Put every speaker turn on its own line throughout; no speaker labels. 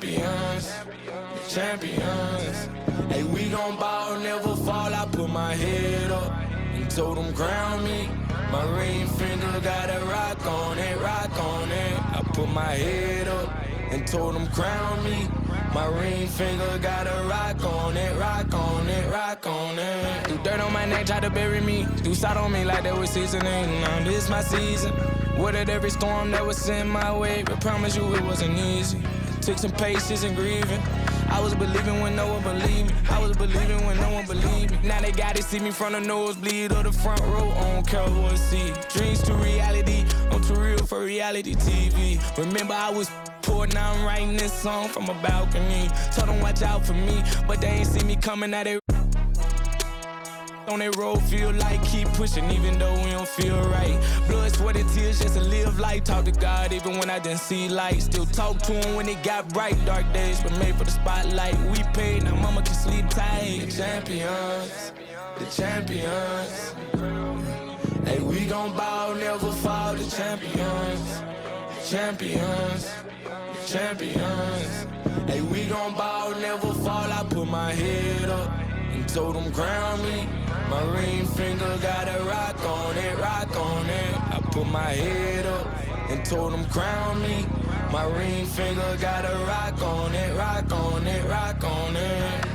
champions, champions. Hey, we gon' ball, never fall. I put my head up and told them crown me. My ring finger got a rock on it, rock on it. I put my head up and told them crown me. My ring finger got a rock on it, rock on it, rock on it. Do dirt on my neck, try to bury me. Do side on me like that was seasoning. Now this my season. Weathered every storm that was sent my way, but promise you it wasn't easy. It took some patience and grieving. I was believing when no one believed me. I was believing when no one believed me. Now they gotta see me from the nosebleed or the front row on Cowboy seat. Dreams to reality, I'm too real for reality TV. Remember I was poor, now I'm writing this song from a balcony. Told them watch out for me, but they ain't see me coming at it. On that road, feel like keep pushing, even though we don't feel right. Blood, sweat, and tears just to live life. Talk to God even when I didn't see light. Still talk to him when it got bright. Dark days were made for the spotlight. We paid, now mama can sleep tight. The champions, the champions. Hey, we gon' ball, never fall. The champions, champions, champions. Hey, we gon' ball, never fall. I put my head up and told them crown me. My ring finger got a rock on it, rock on it. I put my head up and told them crown me. My ring finger got a rock on it, rock on it, rock on it.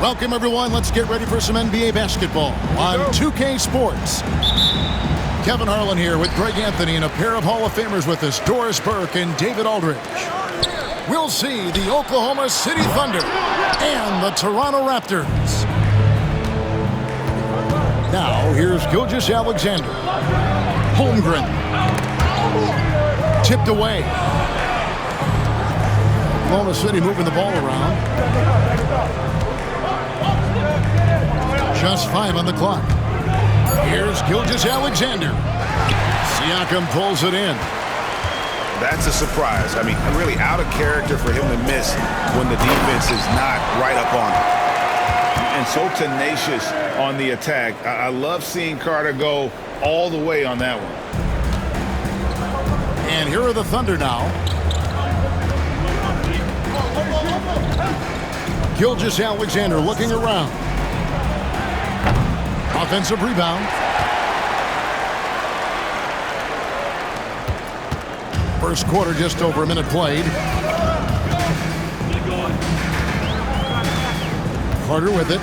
Welcome, everyone. Let's get ready for some NBA basketball on 2K Sports. Kevin Harlan here with Greg Anthony and a pair of Hall of Famers with us, Doris Burke and David Aldridge. We'll see the Oklahoma City Thunder and the Toronto Raptors. Now, here's Gilgeous-Alexander. Holmgren. Tipped away. Oklahoma City moving the ball around. Just 5 on the clock. Here's Gilgeous-Alexander. Siakam pulls it in.
That's a surprise. I mean, really out of character for him to miss when the defense is not right up on him. And and so tenacious on the attack. I love seeing Carter go all the way on that one.
And here are the Thunder now. Gilgeous-Alexander looking around. Offensive rebound. First quarter, just over a minute played. Carter with it.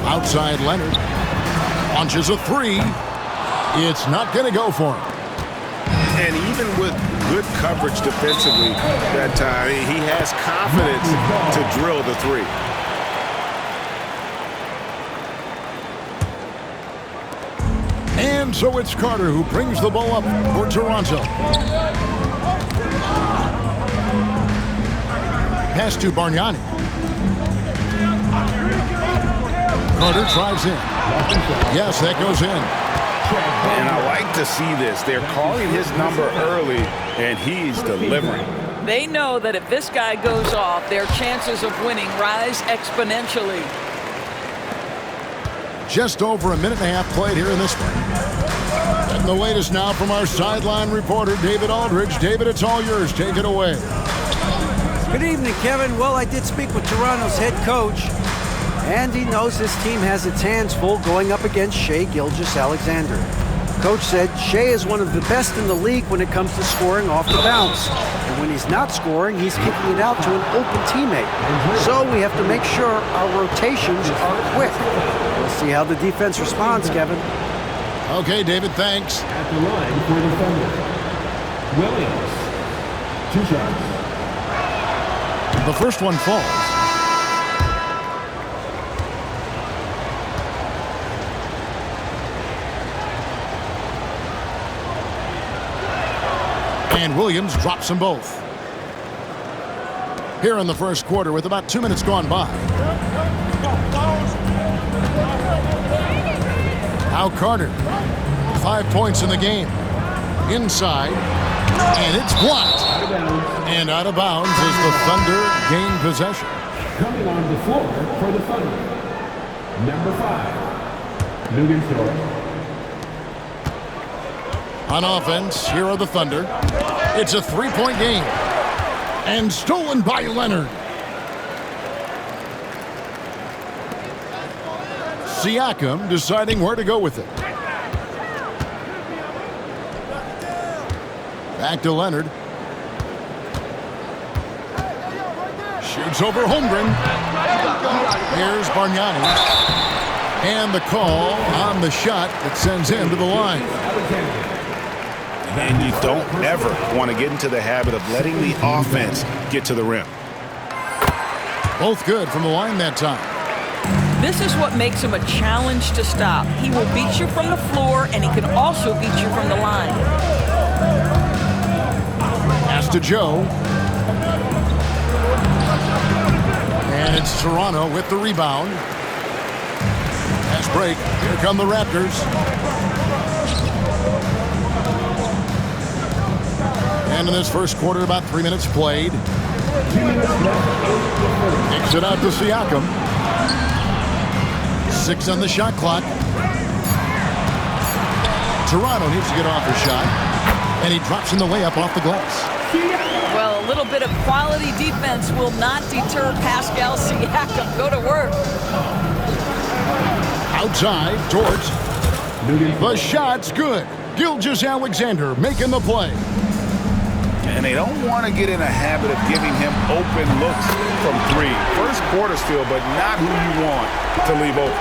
Outside Leonard. Launches a three. It's not going to go for him.
And even with good coverage defensively that time, he has confidence to drill the three.
And so it's Carter who brings the ball up for Toronto. Pass to Bargnani. Carter drives in. Yes, that goes in.
And I like to see this. They're calling his number early, and he's delivering.
They know that if this guy goes off, their chances of winning rise exponentially.
Just over a minute and a half played here in this one. And the latest now from our sideline reporter, David Aldridge. David, it's all yours. Take it away.
Good evening, Kevin. Well, I did speak with Toronto's head coach, and he knows this team has its hands full going up against Shai Gilgeous-Alexander. Coach said Shai is one of the best in the league when it comes to scoring off the bounce. And when he's not scoring, he's kicking it out to an open teammate. So we have to make sure our rotations are quick. We'll see how the defense responds, Kevin.
Okay, David, thanks.
At the line for the Thunder, Williams, 2 shots.
The first one falls. And Williams drops them both. Here in the first quarter with about 2 minutes gone by. Now Carter. 5 points in the game. Inside. And it's blocked. And out of bounds as the Thunder gain possession.
Coming on the floor for the Thunder, number 5, Nugent-Stewart.
On offense, here are the Thunder. It's a 3-point game. And stolen by Leonard. Siakam deciding where to go with it. Back to Leonard. Shoots over Holmgren. Here's Bargnani. And the call on the shot that sends him to the line.
And you don't ever want to get into the habit of letting the offense get to the rim.
Both good from the line that time.
This is what makes him a challenge to stop. He will beat you from the floor, and he can also beat you from the line.
Pass to Joe. And it's Toronto with the rebound. Pass break. Here come the Raptors. And in this first quarter, about 3 minutes played. Kicks it out to Siakam. 6 on the shot clock. Toronto needs to get off the shot. And he drops in the layup off the glass.
Well, a little bit of quality defense will not deter Pascal Siakam. Go to work.
Outside, towards. The shot's good. Gilgeous-Alexander making the play.
And they don't want to get in a habit of giving him open looks from 3. First quarter still, but not who you want to leave open.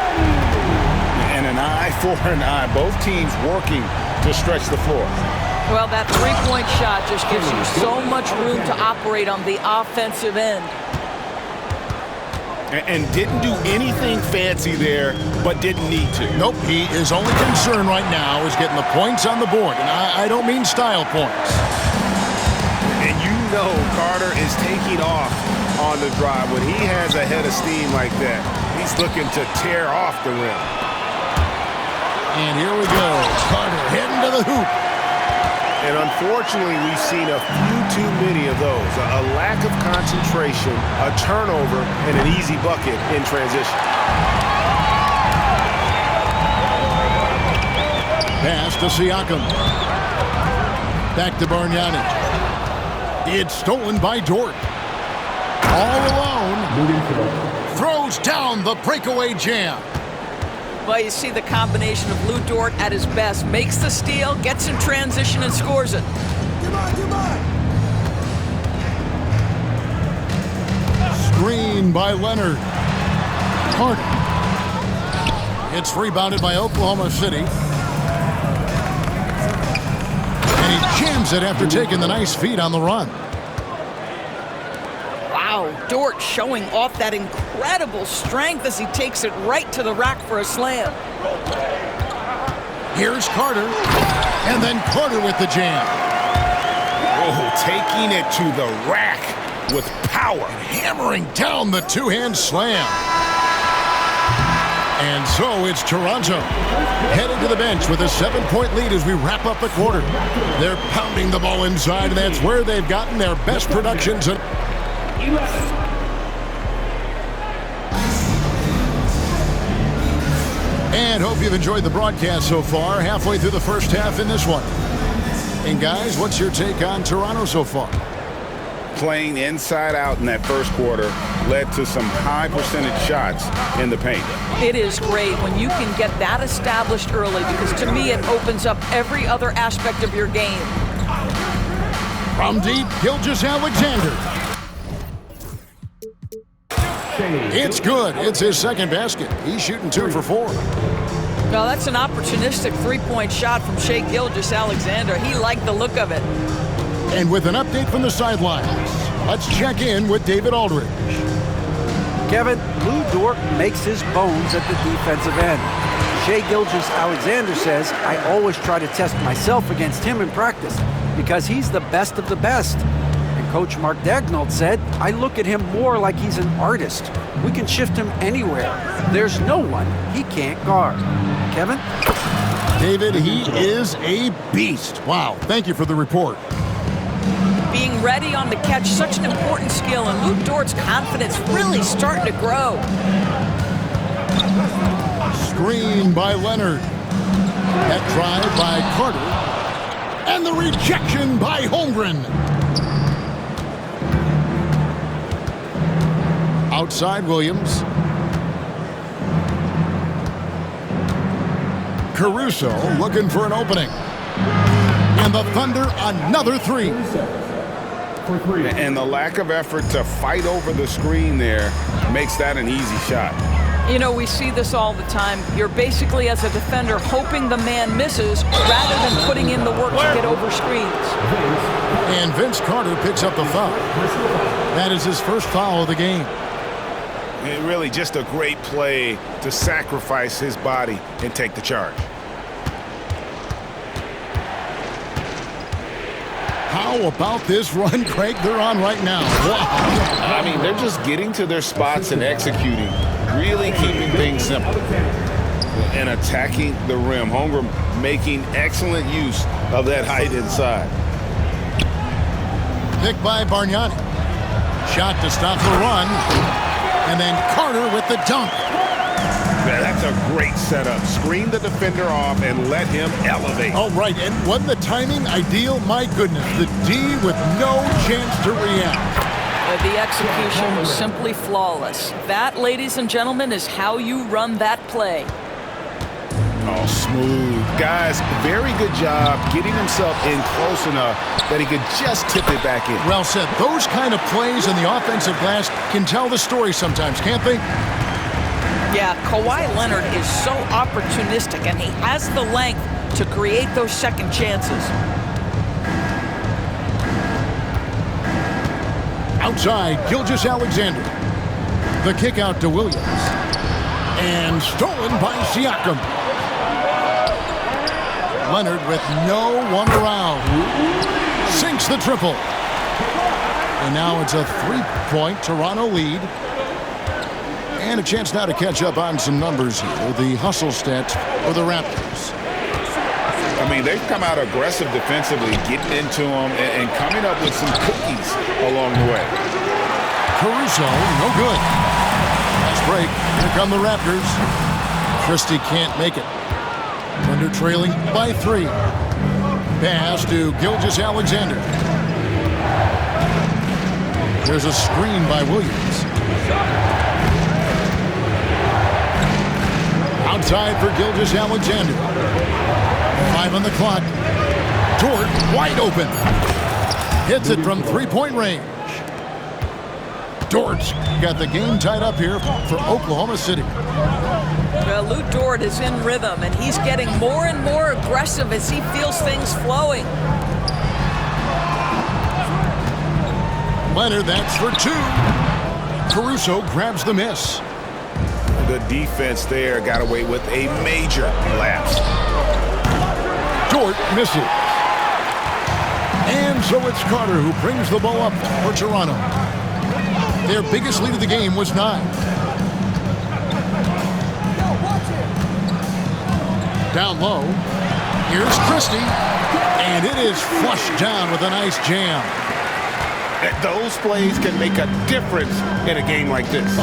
And an eye for an eye. Both teams working to stretch the floor.
Well, that three-point shot just gives you so much room to operate on the offensive end.
And didn't do anything fancy there, but didn't need to.
Nope, he is only concerned right now is getting the points on the board. And I don't mean style points.
And you know Carter is taking off on the drive. When he has a head of steam like that, he's looking to tear off the rim.
And here we go. Carter heading to the hoop.
And unfortunately, we've seen a few too many of those. A lack of concentration, a turnover, and an easy bucket in transition.
Pass to Siakam. Back to Bargnani. It's stolen by Dort. All alone. Throws down the breakaway jam.
Well, you see the combination of Lou Dort at his best. Makes the steal, gets in transition, and scores it.
Screen by Leonard. Carter. It's rebounded by Oklahoma City. And he jams it after taking the nice feed on the run.
Wow, Dort showing off that incredible strength as he takes it right to the rack for a slam.
Here's Carter. And then Carter with the jam.
Oh, taking it to the rack with power.
Hammering down the two-hand slam. And so it's Toronto headed to the bench with a 7-point lead as we wrap up the quarter. They're pounding the ball inside, and that's where they've gotten their best production tonight. And hope you've enjoyed the broadcast so far, halfway through the first half in this one. And guys, what's your take on Toronto so far?
Playing inside out in that first quarter led to some high percentage shots in the paint.
It is great when you can get that established early, because to me it opens up every other aspect of your game.
From deep, Gilgeous-Alexander. It's good. It's his second basket. He's shooting 2 for 4.
Well, that's an opportunistic three-point shot from Shai Gilgeous-Alexander. He liked the look of it.
And with an update from the sidelines, let's check in with David Aldridge.
Kevin, Lou Dort makes his bones at the defensive end. Shai Gilgeous-Alexander says, I always try to test myself against him in practice because he's the best of the best. And Coach Mark Daigneault said, I look at him more like he's an artist. We can shift him anywhere. There's no one he can't guard. Kevin?
David, he is a beast. Wow, thank you for the report.
Being ready on the catch, such an important skill, and Lou Dort's confidence really starting to grow.
Screen by Leonard. That drive by Carter. And the rejection by Holmgren. Outside Williams. Caruso looking for an opening. And the Thunder another 3.
And the lack of effort to fight over the screen there makes that an easy shot.
You know, we see this all the time. You're basically, as a defender, hoping the man misses rather than putting in the work to get over screens.
And Vince Carter picks up the foul. That is his first foul of the game.
And really just a great play to sacrifice his body and take the charge.
How about this run, Craig, they're on right now? Wow.
I mean, they're just getting to their spots and executing, really keeping things simple and attacking the rim. Holmgren making excellent use of that height inside.
Picked by Bargnani. Shot to stop the run. And then Carter with the dunk.
Yeah, that's a great setup. Screen the defender off and let him elevate.
All right, and wasn't the timing ideal? My goodness, the D with no chance to react.
The execution was simply flawless. That, ladies and gentlemen, is how you run that play.
Oh, smooth. Guys, very good job getting himself in close enough that he could just tip it back in.
Well said. Those kind of plays in the offensive glass can tell the story sometimes, can't they?
Yeah, Kawhi Leonard is so opportunistic, and he has the length to create those second chances.
Outside, Gilgeous-Alexander. The kick out to Williams. And stolen by Siakam. Leonard with no one around. Sinks the triple. And now it's a 3-point Toronto lead. And a chance now to catch up on some numbers here. The hustle stats for the Raptors.
I mean, they've come out aggressive defensively, getting into them and coming up with some cookies along the way.
Caruso, no good. Nice break. Here come the Raptors. Christie can't make it. Thunder trailing by 3. Pass to Gilgeous-Alexander. There's a screen by Williams. Outside for Gilgeous-Alexander. 5 on the clock. Dort wide open. Hits it from 3-point range. Dort's got the game tied up here for Oklahoma City.
Well, Lou Dort is in rhythm, and he's getting more and more aggressive as he feels things flowing.
Leonard, that's for 2. Caruso grabs the miss.
The defense there got away with a major lapse.
Dort misses. And so it's Carter who brings the ball up for Toronto. Their biggest lead of the game was 9. Down low. Here's Christie. And it is flushed down with a nice jam.
Those plays can make a difference in a game like this.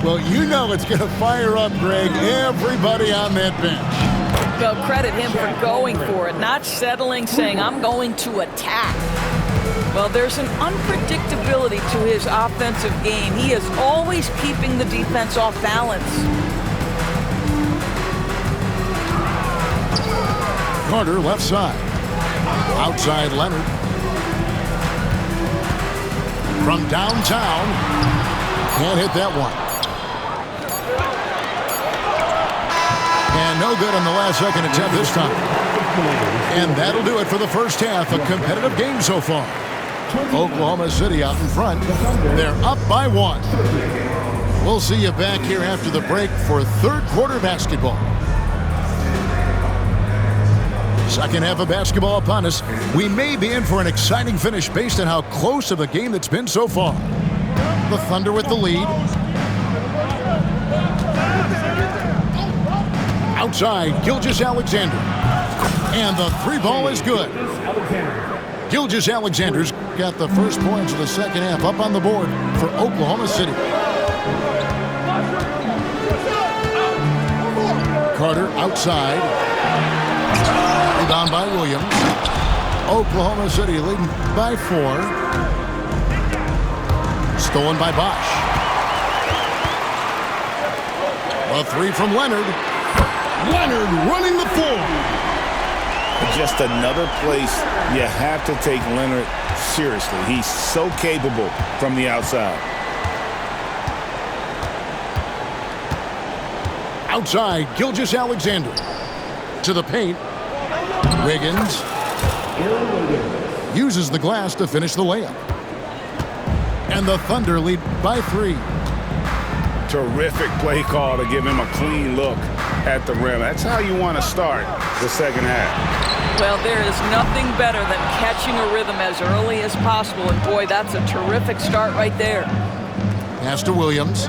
Well, you know it's going to fire up, Greg, everybody on that bench.
Well, credit him for going for it, not settling, saying, I'm going to attack. Well, there's an unpredictability to his offensive game. He is always keeping the defense off balance.
Carter left side. Outside Leonard. From downtown. Can't hit that one. And no good on the last second attempt this time. And that'll do it for the first half. A competitive game so far. Oklahoma City out in front. They're up by 1. We'll see you back here after the break for third quarter basketball. Second half of basketball upon us. We may be in for an exciting finish based on how close of a game that's been so far. The Thunder with the lead. Outside, Gilgeous-Alexander. And the 3 ball is good. Gilgeous-Alexander's got the first points of the second half up on the board for Oklahoma City. Carter outside. Rebound by Williams. Oklahoma City leading by 4. Stolen by Bosch. A 3 from Leonard. Leonard running the floor.
Just another place you have to take Leonard seriously. He's so capable from the outside.
Outside, Gilgeous-Alexander. To the paint. Wiggins uses the glass to finish the layup. And the Thunder lead by 3.
Terrific play call to give him a clean look at the rim. That's how you want to start the second half.
Well, there is nothing better than catching a rhythm as early as possible. And boy, that's a terrific start right there.
Pass to Williams.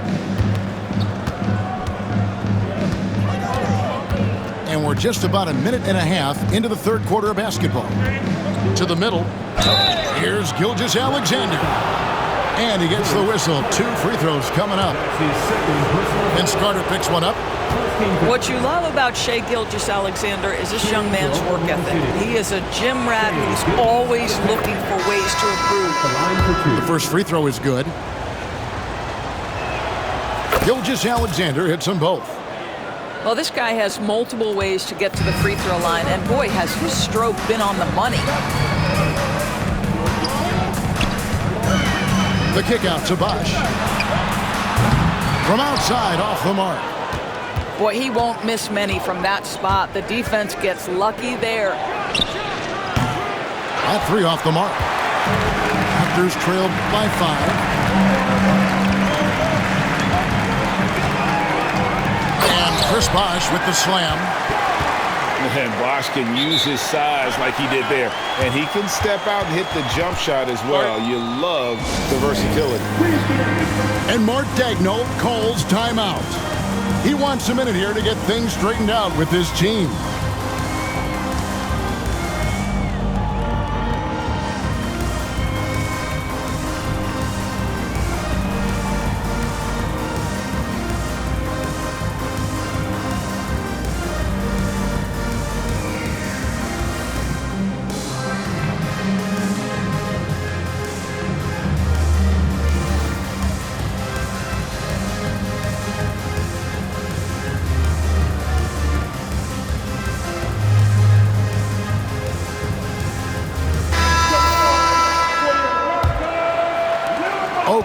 And we're just about a minute and a half into the third quarter of basketball. To the middle. Here's Gilgeous-Alexander. And he gets the whistle. 2 free throws coming up. And Carter picks one up.
What you love about Shai Gilgeous-Alexander is this young man's work ethic. He is a gym rat who's always looking for ways to improve.
The first free throw is good. Gilgeous-Alexander hits them both.
Well, this guy has multiple ways to get to the free throw line, and boy, has his stroke been on the money.
The kick out to Bosch. From outside, off the mark.
Boy, he won't miss many from that spot. The defense gets lucky there.
That 3 off the mark. Raptors trailed by 5. And Chris Bosch with the slam.
And Bosch can use his size like he did there. And he can step out and hit the jump shot as well. You love the versatility.
And Mark Daigneault calls timeout. He wants a minute here to get things straightened out with his team.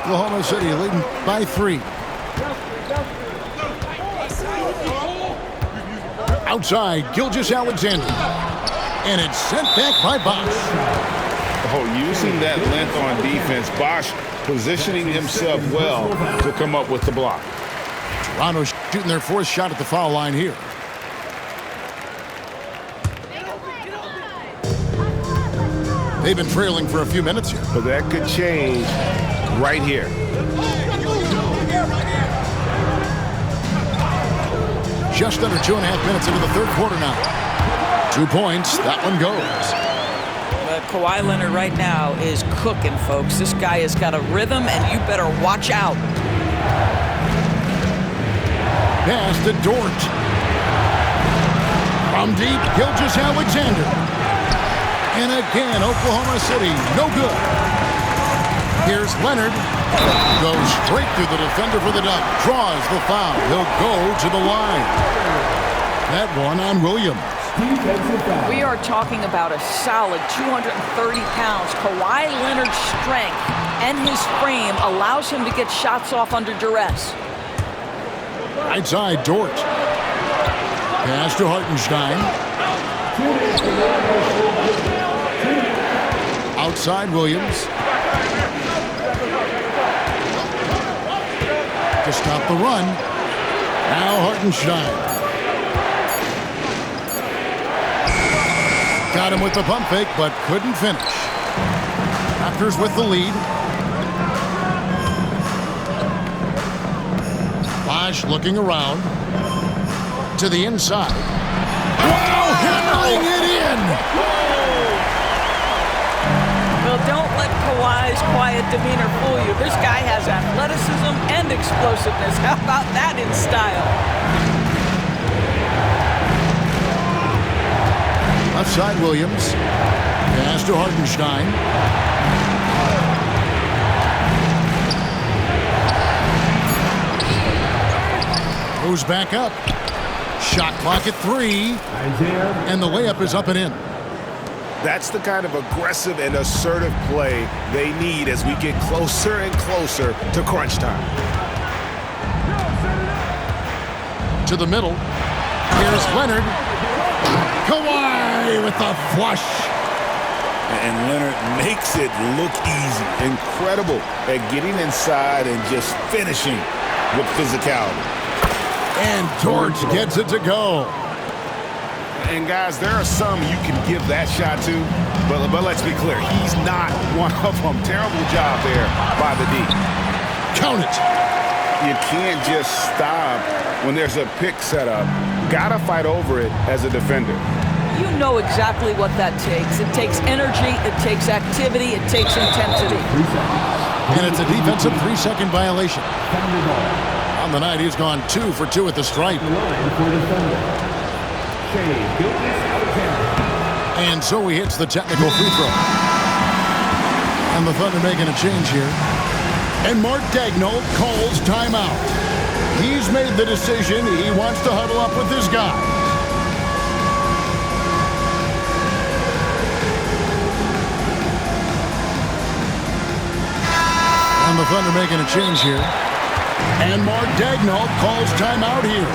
Oklahoma City leading by 3. Outside, Gilgeous-Alexander. And it's sent back by Bosch.
Oh, using that length on defense, Bosch positioning himself well to come up with the block.
Toronto shooting their 4th shot at the foul line here. They've been trailing for a few minutes here.
But that could change right here.
Just under 2.5 minutes into the 3rd quarter now. 2 points. That one goes.
Kawhi Leonard right now is cooking, folks. This guy has got a rhythm, and you better watch out.
Pass to Dort. From deep, Gilgeous-Alexander. And again, Oklahoma City, no good. Here's Leonard. Goes straight through the defender for the dunk. Draws the foul. He'll go to the line. That one on Williams.
We are talking about a solid 230 pounds. Kawhi Leonard's strength and his frame allows him to get shots off under duress.
Right side, Dort. Pass to Hartenstein. Outside, Williams. To stop the run. Now Hartenstein. Got him with the pump fake, but couldn't finish. Raptors with the lead. Bosch looking around. To the inside. Wow, hammering it in!
Well, don't let Kawhi's quiet demeanor fool you. This guy has athleticism and explosiveness. How about that in style?
Left side, Williams. Pass to Hartenstein. Goes back up. Shot clock at 3. And the layup is up and in.
That's the kind of aggressive and assertive play they need as we get closer and closer to crunch time.
To the middle. Here's Leonard. Kawhi with the flush.
And Leonard makes it look easy. Incredible at getting inside and just finishing with physicality.
And Dort gets it to go.
And guys, there are some you can give that shot to, but let's be clear, he's not one of them. Terrible job there by the D.
Count it.
You can't just stop when there's a pick set up. Gotta fight over it as a defender.
You know exactly what that takes. It takes energy, it takes activity, it takes intensity.
And it's a defensive 3-second violation. On the night, he's gone 2 for 2 at the stripe. And so he hits the technical free throw. And the Thunder making a change here. And Mark Daigneault calls timeout. He's made the decision. He wants to huddle up with his guy. And the Thunder making a change here. And Mark Daigneault calls timeout here.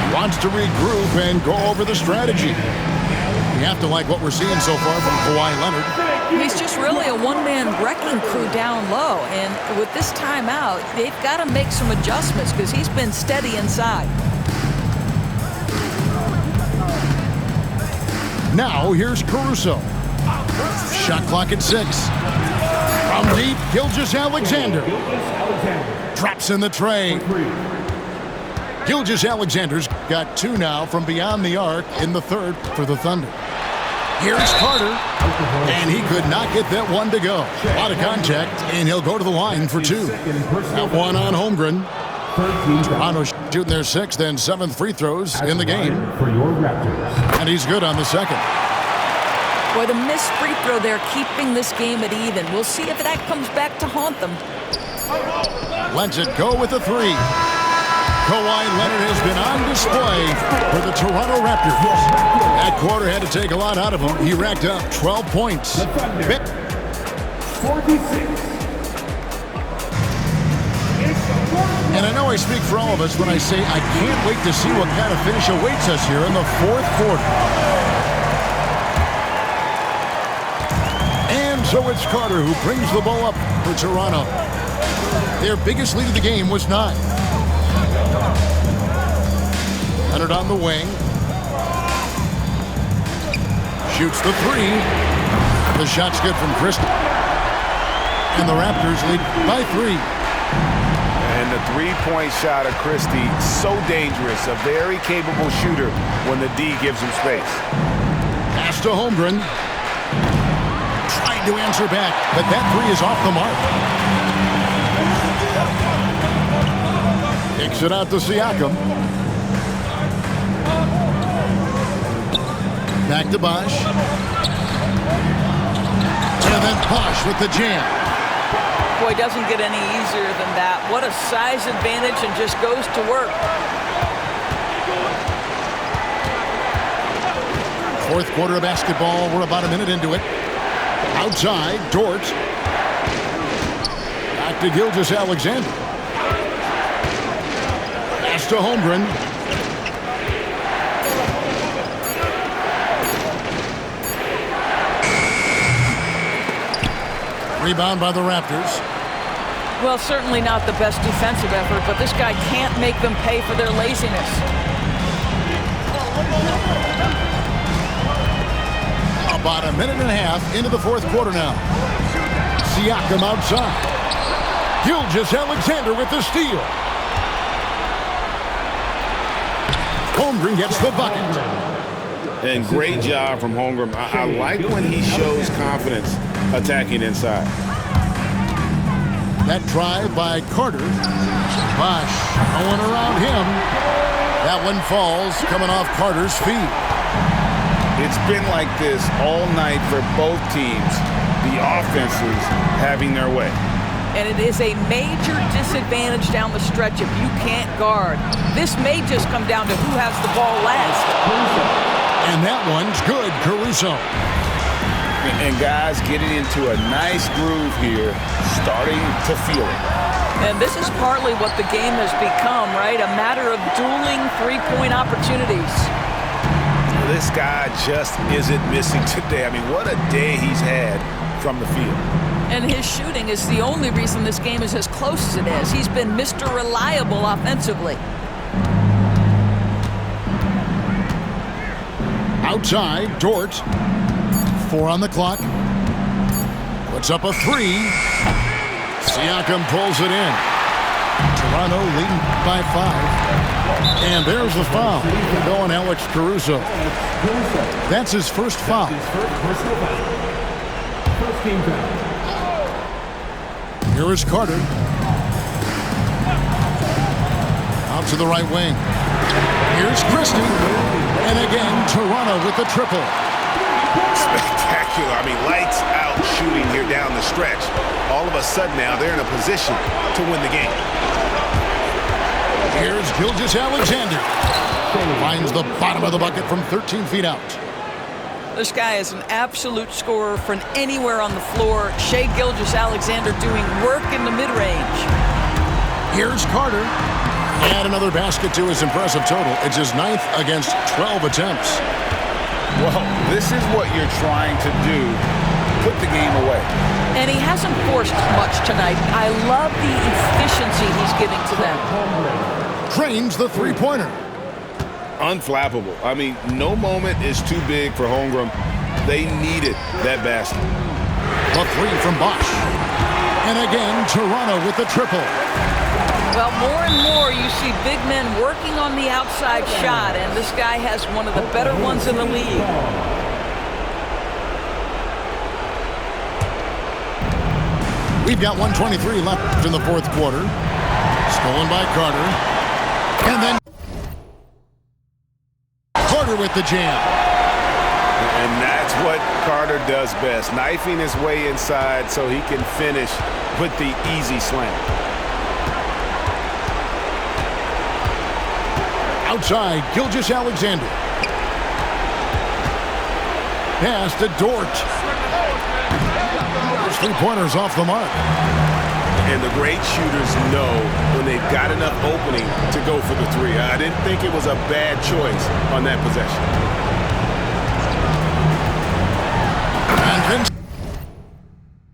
He wants to regroup and go over the strategy. You have to like what we're seeing so far from Kawhi Leonard.
He's just really a one-man wrecking crew down low. And with this timeout, they've got to make some adjustments because he's been steady inside.
Now here's Caruso. Shot clock at 6. From deep, Gilgeous-Alexander. Drops in the tray. Gilgeous-Alexander's got 2 now from beyond the arc in the 3rd for the Thunder. Here's Carter, and he could not get that one to go. A lot of contact, and he'll go to the line for 2. That one on Holmgren. Toronto shooting their 6th and 7th free throws in the game. And he's good on the 2nd.
Boy, the missed free throw there keeping this game at even. We'll see if that comes back to haunt them.
Lets it go with a 3. Kawhi Leonard has been on display for the Toronto Raptors. That quarter had to take a lot out of him. He racked up 12 points.
46.
And I know I speak for all of us when I say I can't wait to see what kind of finish awaits us here in the fourth quarter. And so it's Carter who brings the ball up for Toronto. Their biggest lead of the game was 9. Leonard on the wing. Shoots the 3. The shot's good from Christie. And the Raptors lead by 3.
And the three-point shot of Christie, so dangerous. A very capable shooter when the D gives him space.
Pass to Holmgren. Trying to answer back, but that 3 is off the mark. Kicks it out to Siakam. Back to Bosh. And then Bosh with the jam.
Boy, doesn't get any easier than that. What a size advantage, and just goes to work.
Fourth quarter of basketball. We're about a minute into it. Outside, Dort. Back to Gilgeous-Alexander. Pass to Holmgren. Rebound by the Raptors.
Well, certainly not the best defensive effort, but this guy can't make them pay for their laziness.
About a minute and a half into the fourth quarter now. Siakam outside. Gilgeous-Alexander with the steal. Holmgren gets the bucket.
And great job from Holmgren. I like when he shows confidence attacking inside.
That drive by Carter. Bosh going around him. That one falls, coming off Carter's feet.
It's been like this all night for both teams. The offenses having their way.
And it is a major disadvantage down the stretch if you can't guard. This may just come down to who has the ball last.
And that one's good, Caruso.
And guys getting into a nice groove here, starting to feel it.
And this is partly what the game has become, right? A matter of dueling three-point opportunities.
This guy just isn't missing today. I mean, what a day he's had from the field.
And his shooting is the only reason this game is as close as it is. He's been Mr. Reliable offensively.
Outside, Dort. 4 on the clock. Puts up a 3. Siakam pulls it in. Toronto leading by 5. And there's the foul. Going Alex Caruso. That's his first foul.
First team foul.
Here is Carter. Out to the right wing. Here's Christie. And again, Toronto with the triple.
Spectacular. I mean, lights out shooting here down the stretch. All of a sudden now they're in a position to win the game.
Here's Gilgeous-Alexander. Finds the bottom of the bucket from 13 feet out.
This guy is an absolute scorer from anywhere on the floor. Shai Gilgeous-Alexander doing work in the mid-range.
Here's Carter. And another basket to his impressive total. It's his 9th against 12 attempts.
Well, this is what you're trying to do. Put the game away.
And he hasn't forced much tonight. I love the efficiency he's giving to them.
Trains the three-pointer.
Unflappable. I mean, no moment is too big for Holmgren. They needed that basket.
The 3 from Bosh. And again, Toronto with the triple.
Well, more and more you see big men working on the outside shot, and this guy has one of the better ones in the league.
We've got 1:23 left in the fourth quarter. Stolen by Carter. And then Carter with the jam.
And that's what Carter does best, knifing his way inside so he can finish with the easy slam.
Outside, Gilgeous-Alexander. Pass to Dort. His three-pointers off the mark.
And the great shooters know when they've got enough opening to go for the three. I didn't think it was a bad choice on that possession.
And Vince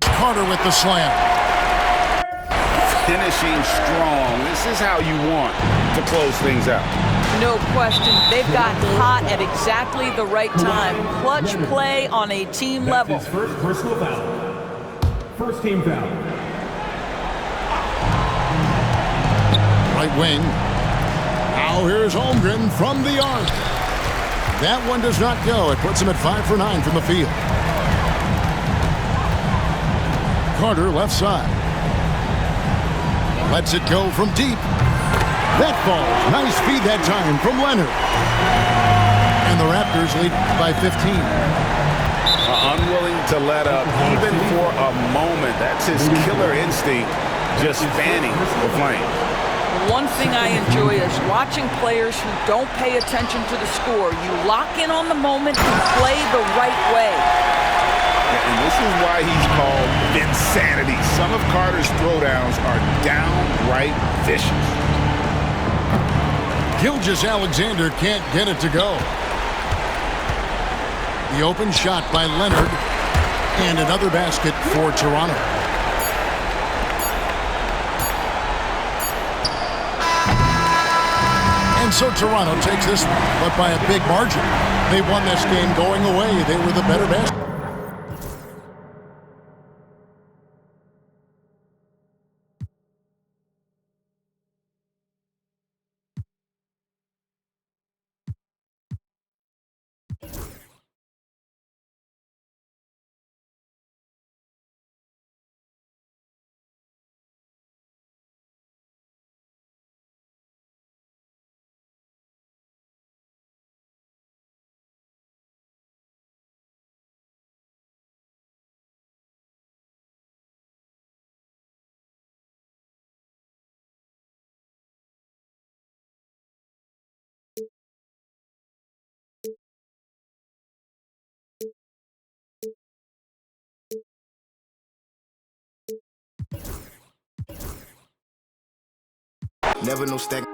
Carter with the slam.
Finishing strong. This is how you want to close things out.
No question. They've got hot at exactly the right time. Clutch play on a team level.
That's his first personal foul. First team foul.
Right wing. Now here's Holmgren from the arc. That one does not go. It puts him at 5 for 9 from the field. Carter left side. Lets it go from deep. That falls. Nice feed that time from Leonard. And the Raptors lead by 15.
Unwilling to let up even for a moment. That's his killer instinct, just fanning the flame.
One thing I enjoy is watching players who don't pay attention to the score. You lock in on the moment and play the right way.
And this is why he's called Vinsanity. Some of Carter's throwdowns are downright vicious.
Gilgeous-Alexander can't get it to go. The open shot by Leonard. And another basket for Toronto. And so Toronto takes this, but by a big margin. They won this game going away. They were the better basket.
Never no stack.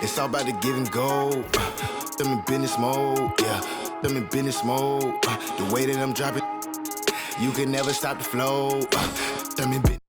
It's all about the give and go. Them in business mode, yeah. Them in business mode. The way that I'm dropping, you can never stop the flow. Them in business.